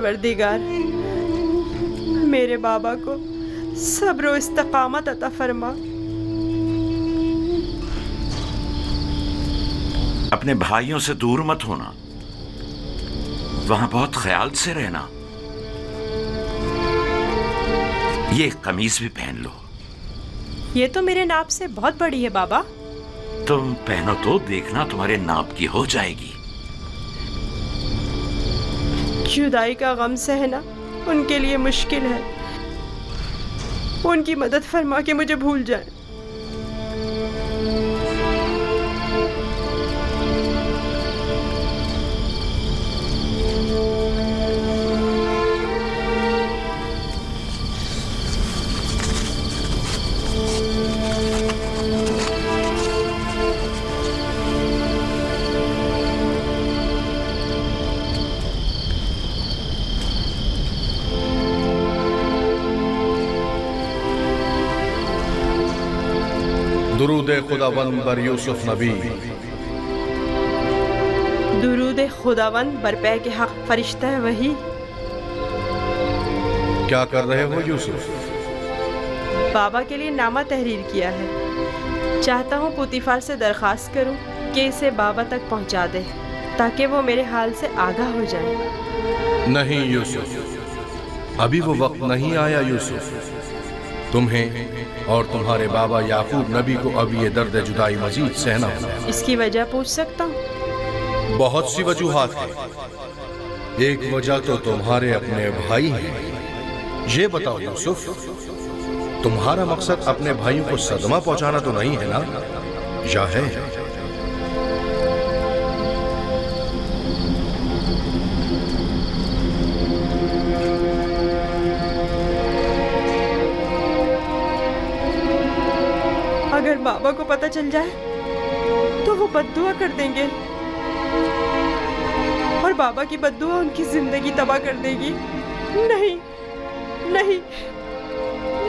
परवरदिगार, मेरे बाबा को सब्र व इस्तकामत अता फरमा। अपने भाइयों से दूर मत होना, वहां बहुत ख्याल से रहना। ये कमीज भी पहन लो। ये तो मेरे नाप से बहुत बड़ी है बाबा। तुम पहनो तो देखना तुम्हारे नाप की हो जाएगी। जुदाई का गम सहना उनके लिए मुश्किल है। उनकी मदद फरमा के मुझे भूल जाए। दुरूद खुदावंद बर यूसुफ नबी। दुरूद खुदावंद बरपे के हक फरिश्ता है वही। क्या कर रहे हो यूसुफ? बाबा के लिए नामा तहरीर किया है। चाहता हूँ पुतीफार से दरख्वास्त करूँ कि इसे बाबा तक पहुँचा दे, ताकि वो मेरे हाल से आगाह हो जाए। नहीं यूसुफ, अभी वो वक्त नहीं आया यूसुफ। तुम्हें और तुम्हारे बाबा याकूब नबी को अब ये दर्द जुदाई मजीद सहना होगा। इसकी वजह पूछ सकता हूँ? बहुत सी वजूहात हैं। एक वजह तो तुम्हारे अपने भाई हैं। ये बताओ यूसुफ, तुम्हारा मकसद अपने भाइयों को सदमा पहुंचाना तो नहीं है ना, या है? अगर बाबा को पता चल जाए तो वो बद्दुआ कर देंगे, और बाबा की बद्दुआ उनकी जिंदगी तबाह कर देगी। नहीं नहीं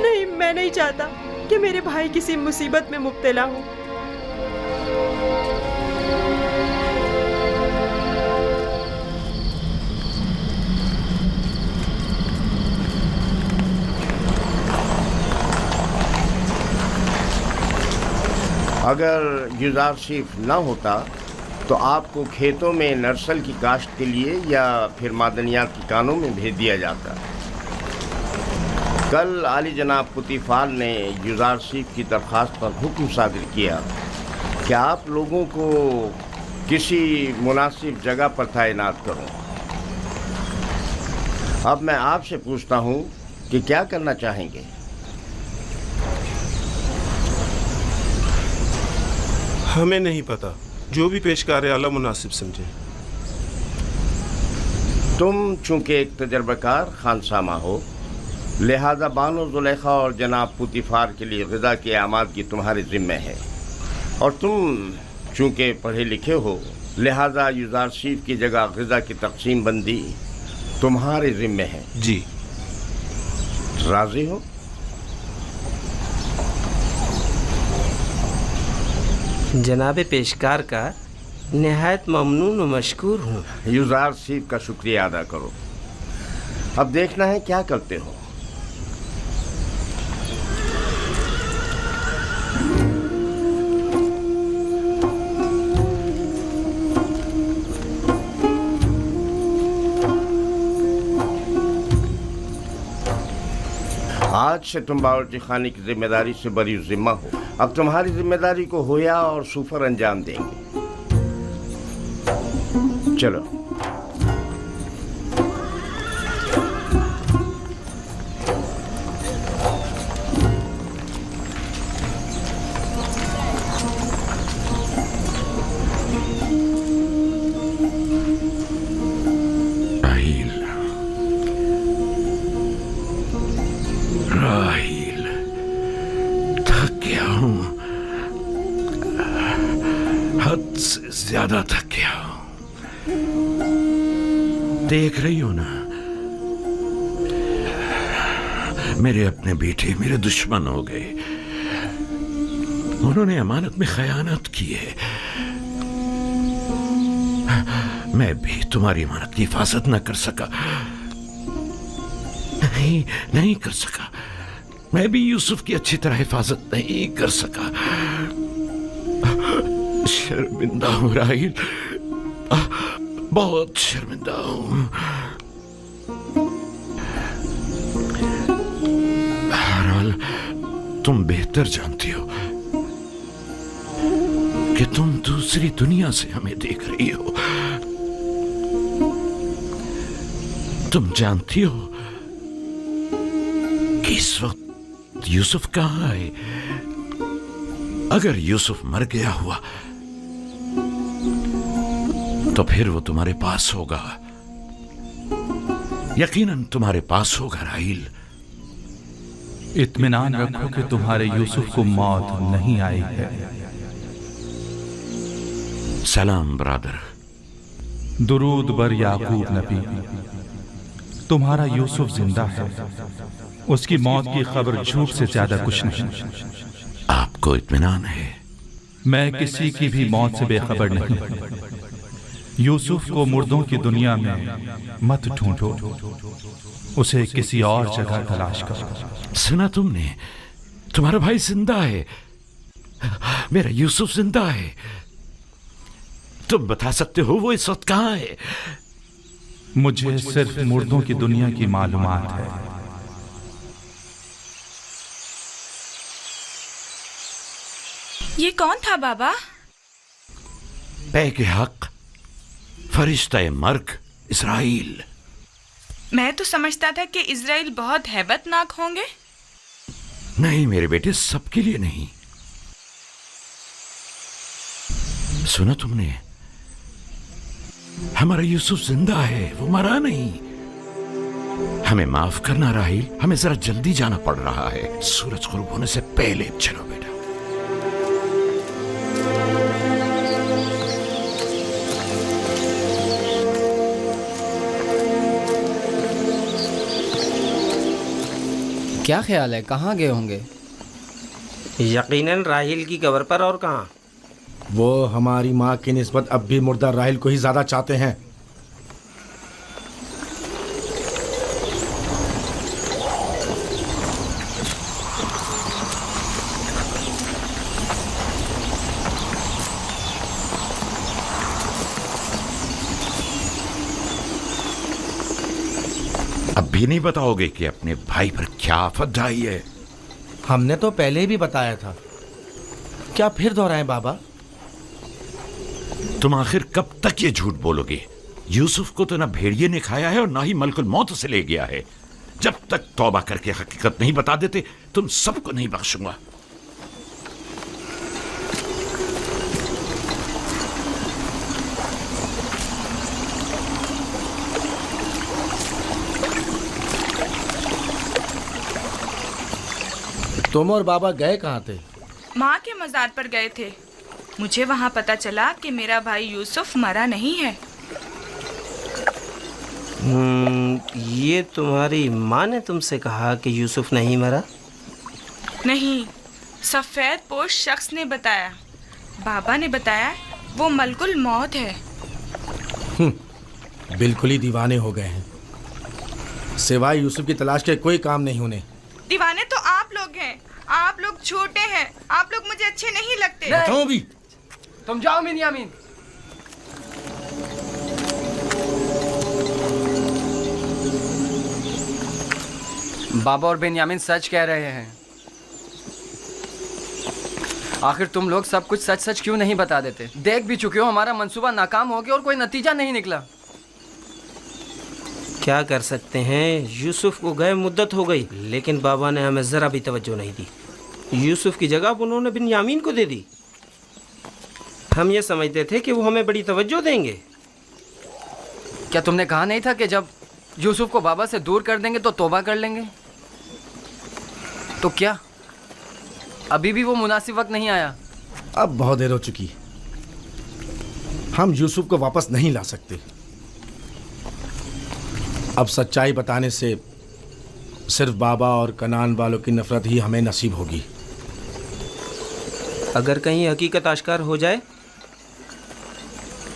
नहीं, मैं नहीं चाहता कि मेरे भाई किसी मुसीबत में मुब्तला हो। अगर युजारशिफ न होता तो आपको खेतों में नर्सल की काश्त के लिए या फिर मादनियात की कानों में भेज दिया जाता। कल आली जनाब पुतीफार ने युजारशिफ की दरख्वास्त पर हुक्म सादिर किया कि आप लोगों को किसी मुनासिब जगह पर तैनात करूं। अब मैं आपसे पूछता हूं कि क्या करना चाहेंगे? हमें नहीं पता, जो भी पेशकार आला मुनासिब समझे। तुम चूंकि एक तजर्बाकार खानसामा हो, लिहाजा बानो जुलेखा और जनाब पुतीफार के लिए ग़िज़ा की आमादगी तुम्हारे ज़िम्मे है, और तुम चूंकि पढ़े लिखे हो, लिहाजा युजारशिफ की जगह ग़िज़ा की तकसीम बंदी तुम्हारे ज़िम्मे है। जी। राज़ी हो? जनाब पेशकार का नहायत ममनून व मशकूर हूँ। युजारशिफ का शुक्रिया अदा करो। अब देखना है क्या करते हो। आज से तुम बावर्ची खाने की जिम्मेदारी से बरी जिम्मा हो। अब तुम्हारी जिम्मेदारी को होया और सुफर अंजाम देंगे। चलो। राहील, थक गया हूं, हद से ज्यादा थक गया हूं। देख रही हो ना, मेरे अपने बेटे मेरे दुश्मन हो गए। उन्होंने अमानत में खयानत की है। मैं भी तुम्हारी अमानत की हिफाजत न कर सका। नहीं, नहीं कर सका। मैं भी यूसुफ की अच्छी तरह हिफाजत नहीं कर सका। शर्मिंदा हूं राहिल, बहुत शर्मिंदा हूं। बहरहाल तुम बेहतर जानती हो कि तुम दूसरी दुनिया से हमें देख रही हो। तुम जानती हो कि इस वक्त यूसुफ कहां है। अगर यूसुफ मर गया हुआ तो फिर वो तुम्हारे पास होगा, यकीनन तुम्हारे पास होगा राहिल। इत्मीनान रखो कि तुम्हारे यूसुफ को मौत नहीं आई है। सलाम ब्रादर। दुरूद बर याकूब नबी। तुम्हारा यूसुफ जिंदा है, उसकी मौत की खबर झूठ से ज्यादा कुछ नहीं। आपको इत्मीनान है? मैं किसी की भी मौत से बेखबर नहीं। यूसुफ को मुर्दों की दुनिया में मत ढूंढो, उसे किसी और जगह तलाश करो। सुना तुमने? तुम्हारा भाई जिंदा है, मेरा यूसुफ जिंदा है। तुम बता सकते हो वो इस वक्त कहां है? मुझे सिर्फ मुर्दों की दुनिया की मालूमात है। ये कौन था बाबा? पैके हक, फरिश्ता मर्ग इस्राइल। मैं तो समझता था कि इजराइल बहुत हैबतनाक होंगे। नहीं मेरे बेटे, सबके लिए नहीं। सुना तुमने? हमारा यूसुफ जिंदा है, वो मरा नहीं। हमें माफ करना राहिल, हमें जरा जल्दी जाना पड़ रहा है। सूरज गुरूब होने से पहले चलो बेटा। क्या ख्याल है, कहाँ गए होंगे? यकीनन राहिल की कब्र पर, और कहाँ। वो हमारी माँ की निस्बत अब भी मुर्दा राहिल को ही ज्यादा चाहते हैं। अब भी नहीं बताओगे कि अपने भाई पर क्या आफत ढाई है? हमने तो पहले ही बताया था, क्या फिर दोहराएं बाबा? तुम आखिर कब तक ये झूठ बोलोगे? यूसुफ को तो ना भेड़िए ने खाया है और ना ही मलकुल मौत से ले गया है। जब तक तौबा करके हकीकत नहीं बता देते तुम सबको नहीं बख्शूंगा। तुम और बाबा गए कहाँ थे? माँ के मजार पर गए थे। मुझे वहाँ पता चला कि मेरा भाई यूसुफ मरा नहीं है। ये तुम्हारी माँ ने तुमसे कहा कि यूसुफ नहीं मरा? नहीं, सफ़ेद पोश शख्स ने बताया। बाबा ने बताया वो मलकुल मौत है। बिल्कुल ही दीवाने हो गए हैं। सिवाय यूसुफ की तलाश के कोई काम नहीं उन्हें। दीवाने तो आप लोग हैं। आप लोग छोटे हैं। आप लोग मुझे अच्छे नहीं लगते। बताओ भी। तुम जाओ बिन्यामीन। बाबा और बिन्यामीन सच कह रहे हैं। आखिर तुम लोग सब कुछ सच सच क्यों नहीं बता देते? देख भी चुके हो हमारा मंसूबा नाकाम हो गया और कोई नतीजा नहीं निकला। क्या कर सकते हैं, यूसुफ को गए मुद्दत हो गई, लेकिन बाबा ने हमें ज़रा भी तवज्जो नहीं दी। यूसुफ की जगह उन्होंने बिन्यामीन को दे दी। हम ये समझते थे कि वो हमें बड़ी तवज्जो देंगे। क्या तुमने कहा नहीं था कि जब यूसुफ को बाबा से दूर कर देंगे तो तौबा कर लेंगे? तो क्या अभी भी वो मुनासिब वक्त नहीं आया? अब बहुत देर हो चुकी। हम यूसुफ को वापस नहीं ला सकते। अब सच्चाई बताने से सिर्फ बाबा और कनान वालों की नफरत ही हमें नसीब होगी। अगर कहीं हकीकत आश्कार हो जाए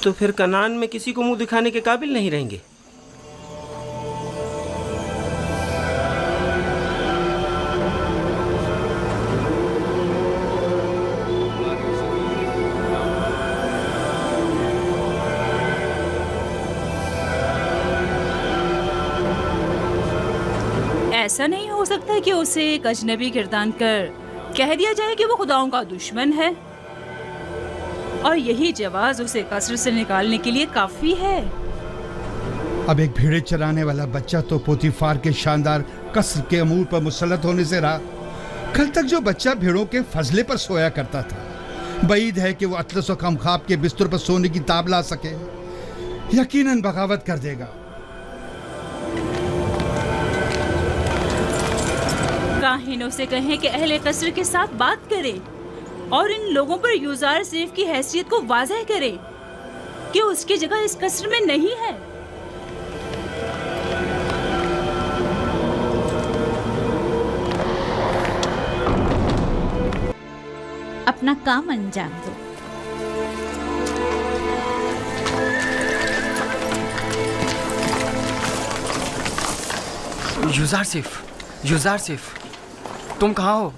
तो फिर कनान में किसी को मुंह दिखाने के काबिल नहीं रहेंगे। ऐसा नहीं हो सकता कि उसे एक अजनबी गिरदान कर कह दिया जाए कि वो खुदाओं का दुश्मन है और यही जवाज उसे कसर से निकालने के लिए काफी है। अब एक भेड़े चराने वाला बच्चा तो पोतीफार के शानदार कसर के अमूर पर मुसल्लत होने से रहा। कल तक जो बच्चा भेड़ों के फजले पर सोया करता था, बईद है कि वो अतलस और खमखाब के बिस्तर पर सोने की ताब ला सके। यकीनन बगावत कर देगा। काहिनों से कहें कि अहले कसर के साथ बात करें और इन लोगों पर यूजार सेफ की हैसियत को वाज़ह करें कि उसकी जगह इस कसर में नहीं है। अपना काम अंजाम दो। यूजार सिफ, तुम कहाँ हो?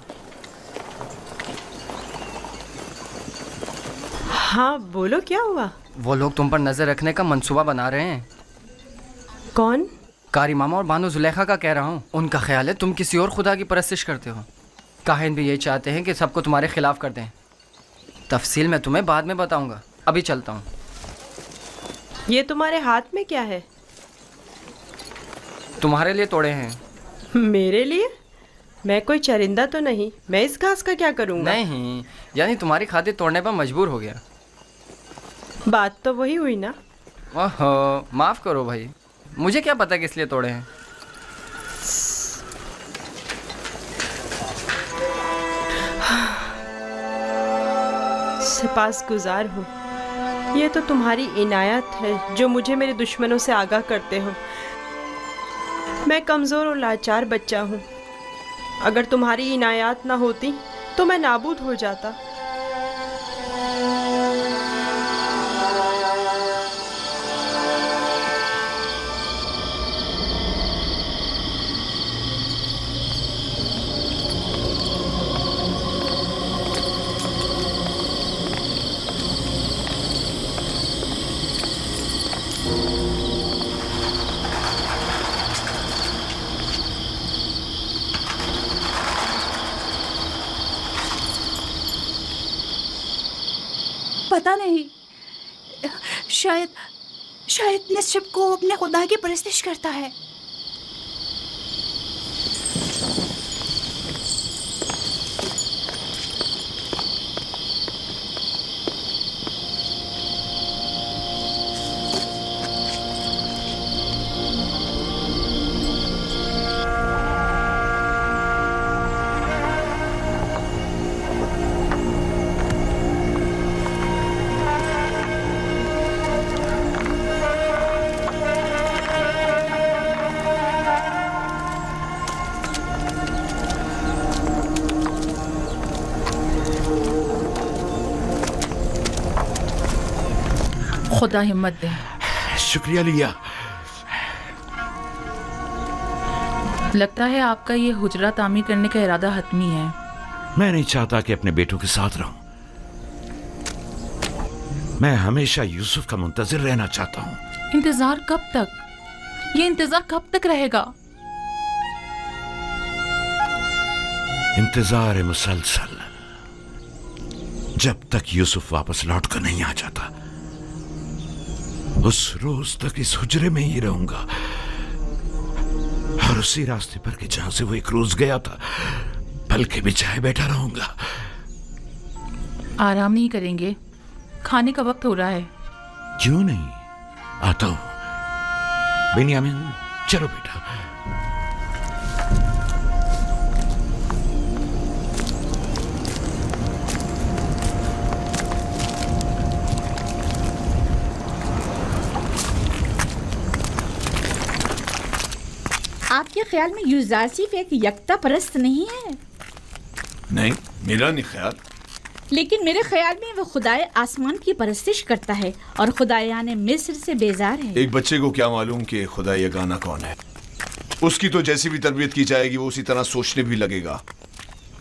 हाँ बोलो, क्या हुआ? वो लोग तुम पर नजर रखने का मंसूबा बना रहे हैं। कौन? कारी मामा और बानो जुलेखा का कह रहा हूँ। उनका ख्याल है तुम किसी और खुदा की परस्तिश करते हो। काहिन भी यही चाहते हैं कि सबको तुम्हारे खिलाफ कर दें। तफसील मैं तुम्हें बाद में बताऊंगा, अभी चलता हूँ। ये तुम्हारे हाथ में क्या है? तुम्हारे लिए तोड़े हैं। मेरे लिए? मैं कोई चरिंदा तो नहीं, मैं इस घास का क्या करूँगा? नहीं, यानी तुम्हारी खातिर तोड़ने पर मजबूर हो गया। बात तो वही हुई ना। ओहो, माफ़ करो भाई, मुझे क्या पता किस लिए तोड़े हैं। सिपासगुजार हूँ। ये तो तुम्हारी इनायत है जो मुझे मेरे दुश्मनों से आगाह करते हो। मैं कमज़ोर और लाचार बच्चा हूँ। अगर तुम्हारी इनायत ना होती तो मैं नाबूद हो जाता। पता नहीं, शायद निश्चित को अपने खुदा की परस्तिश करता है। खुदा हिम्मत दे। शुक्रिया लिया। लगता है आपका ये हुजरा तामीर करने का इरादा हतमी है। मैं नहीं चाहता कि अपने बेटों के साथ रहूं। मैं हमेशा यूसुफ का मुंतजिर रहना चाहता हूं। इंतजार कब तक? ये इंतजार कब तक रहेगा? इंतजार मुसलसल, जब तक यूसुफ वापस लौट कर नहीं आ जाता। उस रोज तक इस हुजरे में ही रहूंगा और उसी रास्ते पर के जहां से वो एक रोज गया था पलके बिछाए बैठा रहूंगा। आराम नहीं करेंगे? खाने का वक्त हो रहा है। क्यों नहीं, आता हूं। बिन्यामिन, चलो बेटा। आपके ख्याल में यूजारसिफ एक यकता परस्त नहीं है? नहीं, मेरा नहीं ख्याल। लेकिन मेरे ख्याल में वो खुदाए आसमान की परस्तिश करता है और खुदायाने मिस्र से बेजार है। एक बच्चे को क्या मालूम कि खुदा यगाना कौन है। उसकी तो जैसी भी तरबियत की जाएगी वो उसी तरह सोचने भी लगेगा।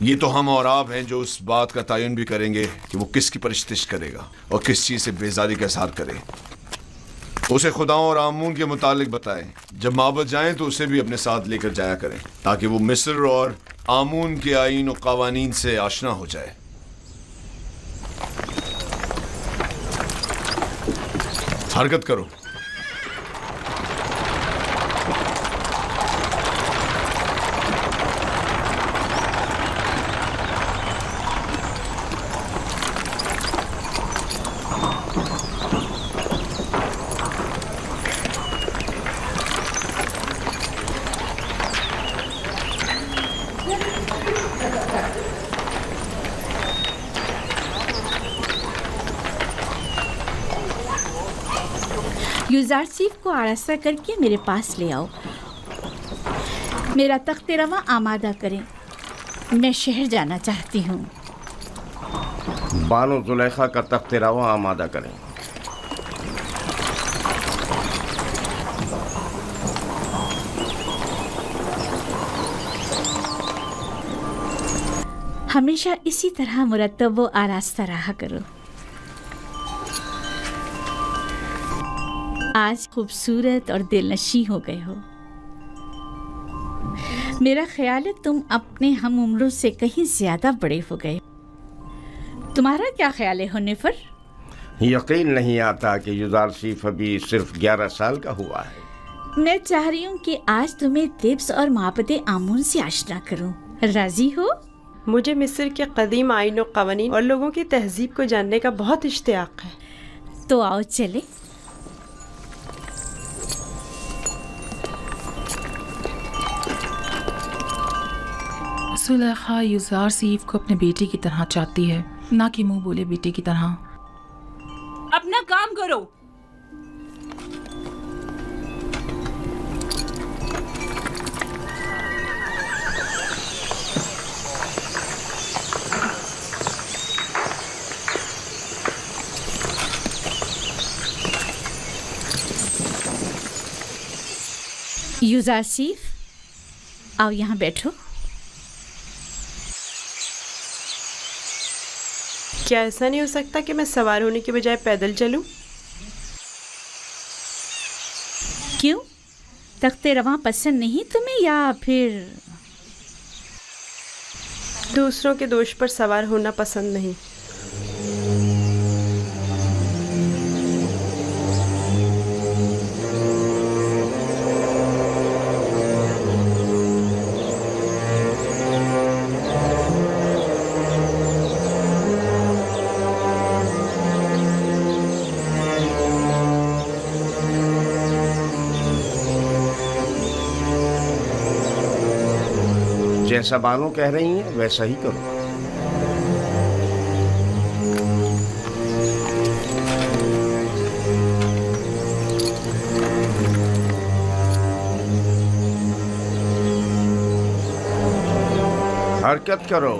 ये तो हम और आप हैं जो उस बात का तयन भी करेंगे कि वो किसकी परस्तिश करेगा और किस चीज़ से बेजारी का इज़हार करे। उसे खुदाओं और आमून के मुतालिक बताएं। जब माबद जाएं तो उसे भी अपने साथ लेकर जाया करें, ताकि वो मिस्र और आमून के आईन और कवानीन से आशना हो जाए। हरकत करो। यूजारसीफ को आरास्ता करके मेरे पास ले आओ। मेरा तख्त रवा आमादा करें, मैं शहर जाना चाहती हूँ। बानो जुलेखा का तख्त रवा आमादा करें। हमेशा इसी तरह मुरतब व आरास्ता रहा करो। आज खूबसूरत और दिलनशी हो गए हो। मेरा ख्याल है तुम अपने हम उम्रों से कहीं ज्यादा बड़े हो गए। तुम्हारा क्या ख्याल है हुनैफर? यकीन नहीं आता कि यूजारसीफ अभी सिर्फ 11 साल का हुआ है। मैं चाह रही हूँ कि आज तुम्हें तिब्स और माबद आमून से आशना करूँ। राजी हो? मुझे मिस्र के कदीम आईन और कवानीन और लोगों की तहजीब को जानने का बहुत इश्तियाक है। तो आओ चले। सुलेखा यूजारसीफ को अपने बेटे की तरह चाहती है, ना कि मुंह बोले बेटे की तरह। अपना काम करो। यूजारसीफ, आओ यहाँ बैठो। क्या ऐसा नहीं हो सकता कि मैं सवार होने के बजाय पैदल चलूं? क्यों? तख्ते रवां पसंद नहीं तुम्हें, या फिर दूसरों के दोष पर सवार होना पसंद नहीं? जैसा बानो कह रही हैं वैसा ही करो। हरकत करो।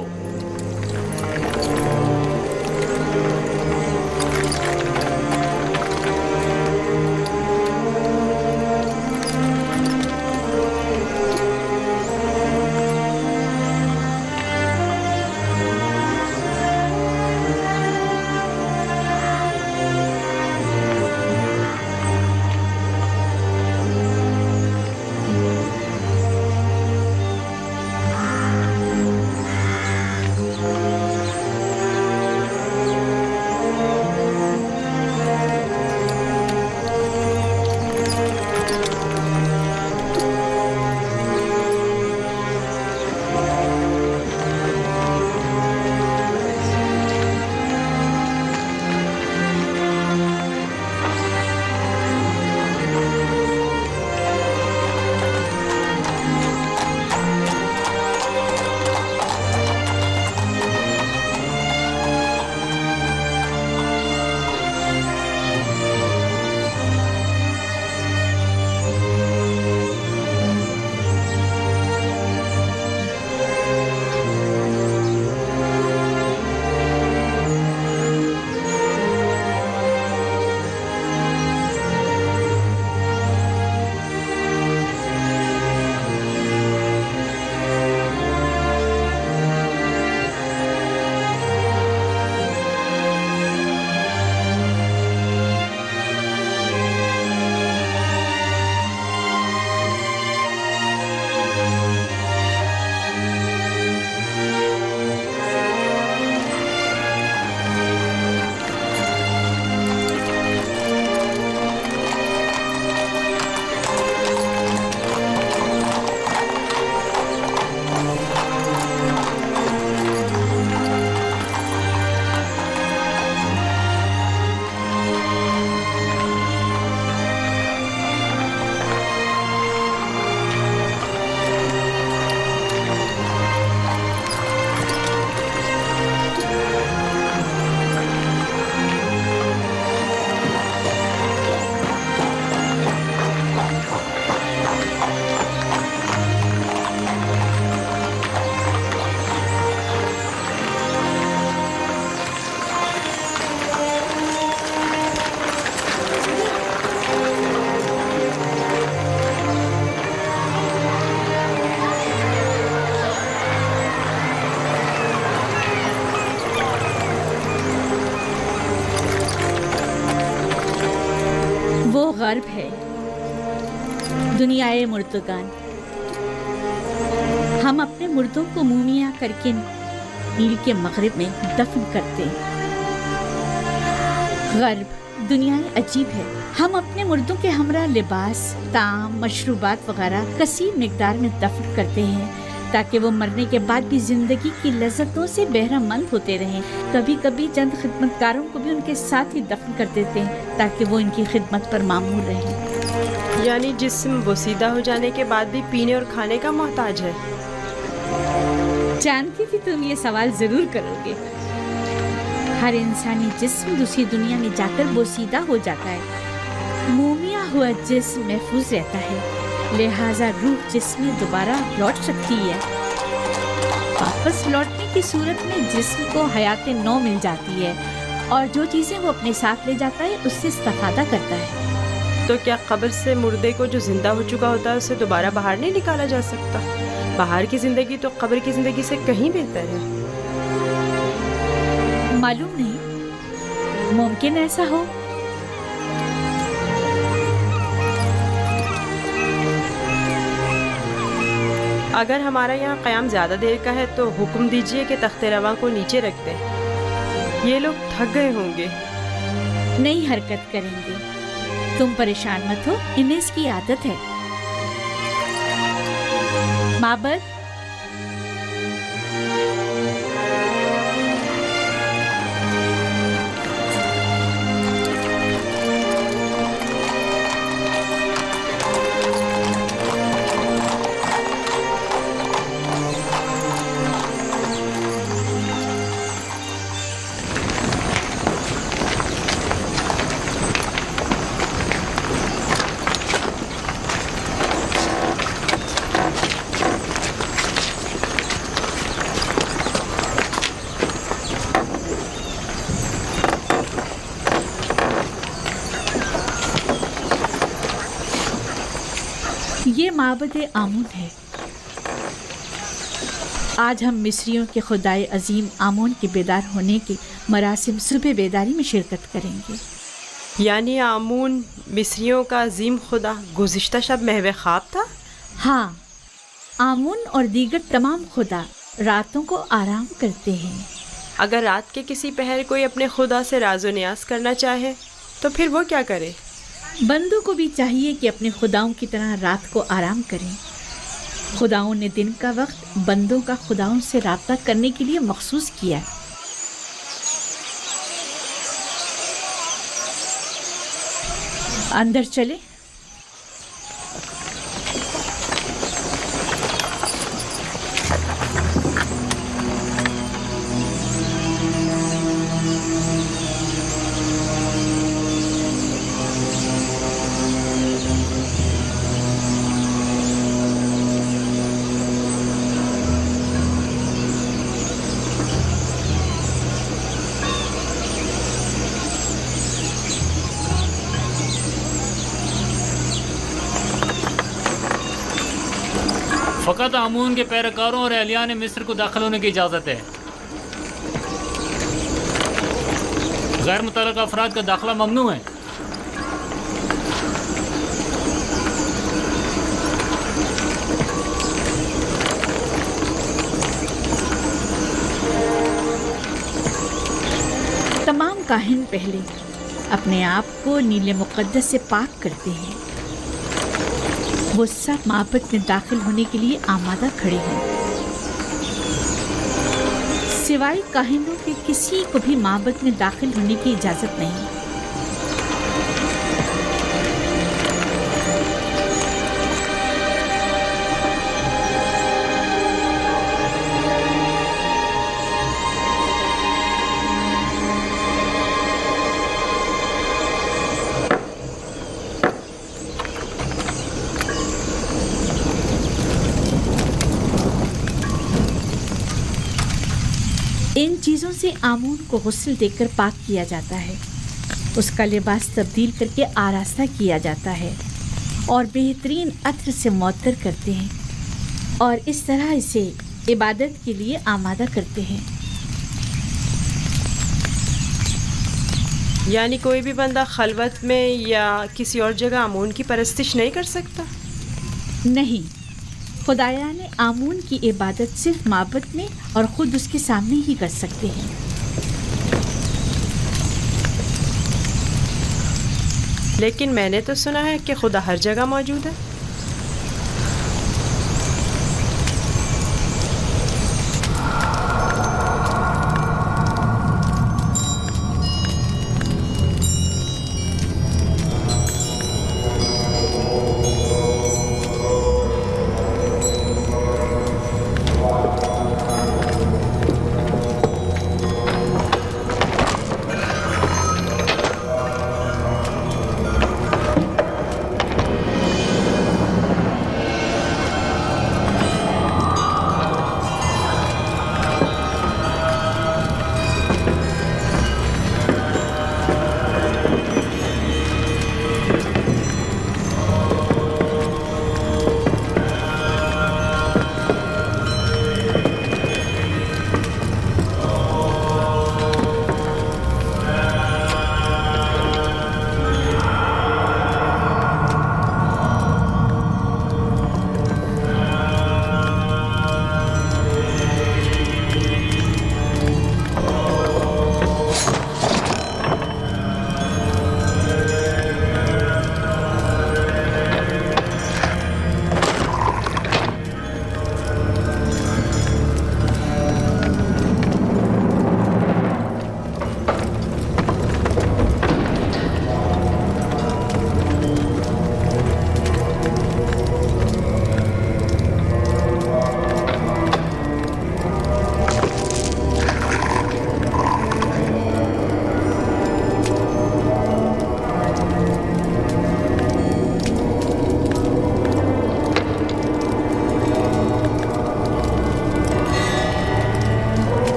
ऐ मुर्दगान, हम अपने मुर्दों को मुमिया करके नील के मगरिब में दफन करते हैं। गर्ब दुनिया अजीब है। हम अपने मुर्दों के हमरा लिबास, ताम, मशरूबात वगैरह कसीर मिकदार में दफन करते हैं ताकि वो मरने के बाद भी जिंदगी की लज्जतों से बहरामंद होते रहें। कभी कभी चंद खिदमतगारों को भी उनके साथ ही दफन कर देते हैं ताकि वो इनकी खिदमत पर मामूर रहें। यानी जिस्म बोसीदा हो जाने के बाद भी पीने और खाने का मोहताज है। जानती थी तुम ये सवाल जरूर करोगे। हर इंसानी जिस्म दूसरी दुनिया में जाकर बोसीदा हो जाता है। मोमिया हुआ जिस्म महफूज रहता है, लिहाजा रूह जिस्म में दोबारा लौट सकती है। वापस लौटने की सूरत में जिस्म को हयात नौ मिल जाती है और जो चीज़ें वो अपने साथ ले जाता है उससे इस्तेफादा करता है। तो क्या कब्र से मुर्दे को जो जिंदा हो चुका होता है उसे दोबारा बाहर नहीं निकाला जा सकता? बाहर की जिंदगी तो कब्र की जिंदगी से कहीं बेहतर है। मालूम नहीं, मुमकिन ऐसा हो। अगर हमारा यहाँ क़याम ज़्यादा देर का है तो हुक्म दीजिए कि तख्ते रवा को नीचे रख दें। ये लोग थक गए होंगे। नहीं हरकत करेंगे, तुम परेशान मत हो, इन्हें इसकी आदत है। माबद ये माबद आमून है। आज हम मिस्रियों के खुदाए अजीम आमून के बेदार होने के मरासिम सुबह बेदारी में शिरकत करेंगे। यानी आमून मिस्रियों का अजीम खुदा गुज़िश्ता शब महवे ख्वाब था? हाँ, आमून और दीगर तमाम खुदा रातों को आराम करते हैं। अगर रात के किसी पहर कोई अपने खुदा से राज़ो न्याज करना चाहे तो फिर वो क्या करे? बंदों को भी चाहिए कि अपने खुदाओं की तरह रात को आराम करें। खुदाओं ने दिन का वक्त बंदों का खुदाओं से राब्ता करने के लिए मखसूस किया है। अंदर चले। फ़कत आमून के पैरकारों और अहलियान मिस्र को दाखिल होने की इजाज़त है। गैर मुतल्लक़ा अफराद का दाखिला ममनू है। तमाम काहिन पहले अपने आप को नीले मुक़द्दस से पाक करते हैं। वो सब माबद में दाखिल होने के लिए आमादा खड़े हैं। सिवाय काहिनों के किसी को भी माबद में दाखिल होने की इजाज़त नहीं। इन चीज़ों से आमून को गुस्ल देकर पाक किया जाता है, उसका लिबास तब्दील करके आरास्ता किया जाता है और बेहतरीन अत्र से मुअत्तर करते हैं और इस तरह इसे इबादत के लिए आमादा करते हैं। यानी कोई भी बंदा खलवत में या किसी और जगह आमून की परस्तिश नहीं कर सकता? नहीं, खुदाया ने आमून की इबादत सिर्फ माबद में और खुद उसके सामने ही कर सकते हैं। लेकिन मैंने तो सुना है कि खुदा हर जगह मौजूद है।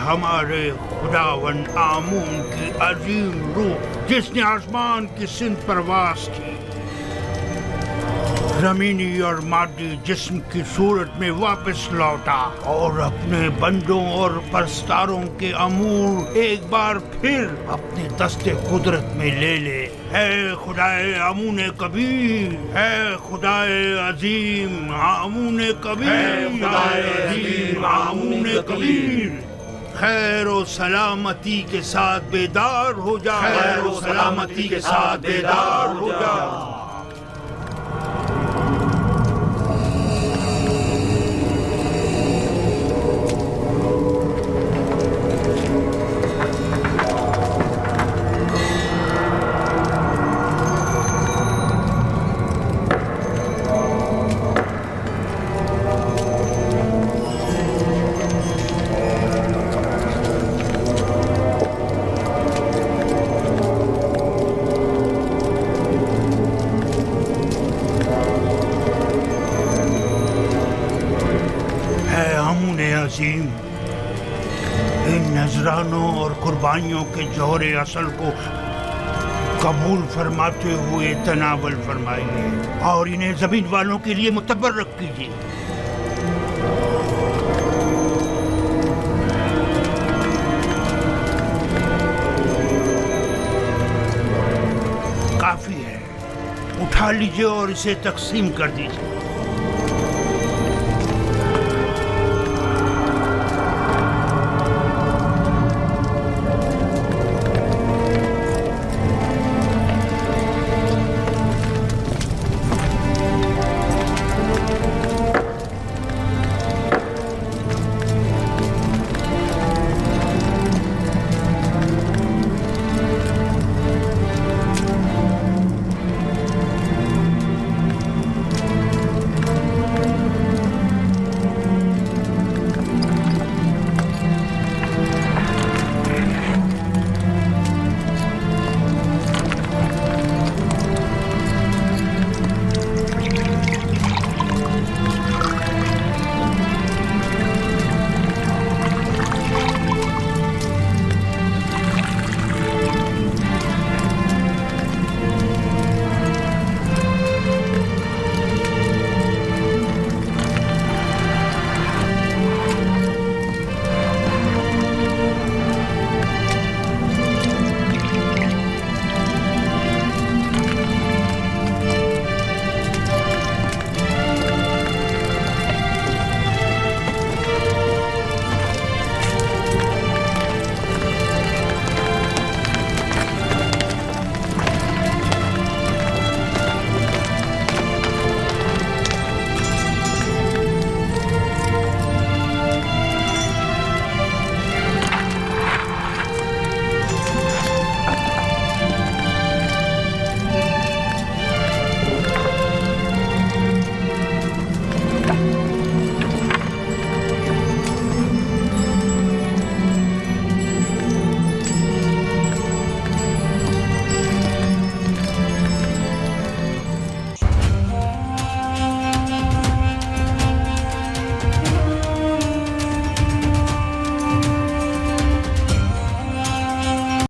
हमारे खुदावन आमून की अजीम रूह जिसने आसमान की सिंध परवास की, जमीनी और मादी जिस्म की सूरत में वापस लौटा और अपने बंदों और परस्तारों के अमूर एक बार फिर अपने दस्ते कुदरत में ले ले। है खुदाए आमून कबीर, है खुदाए अजीम आमून कबीर, आमून कबीर। खैर और सलामती के साथ बेदार हो जा, खैर और सलामती के साथ बेदार हो जा। इन नजरानों और कुर्बानियों के जौहरे असल को कबूल फरमाते हुए तनावल फरमाइए और इन्हें जमीन वालों के लिए मुतबर्रक कीजिए। काफी है, उठा लीजिए और इसे तकसीम कर दीजिए।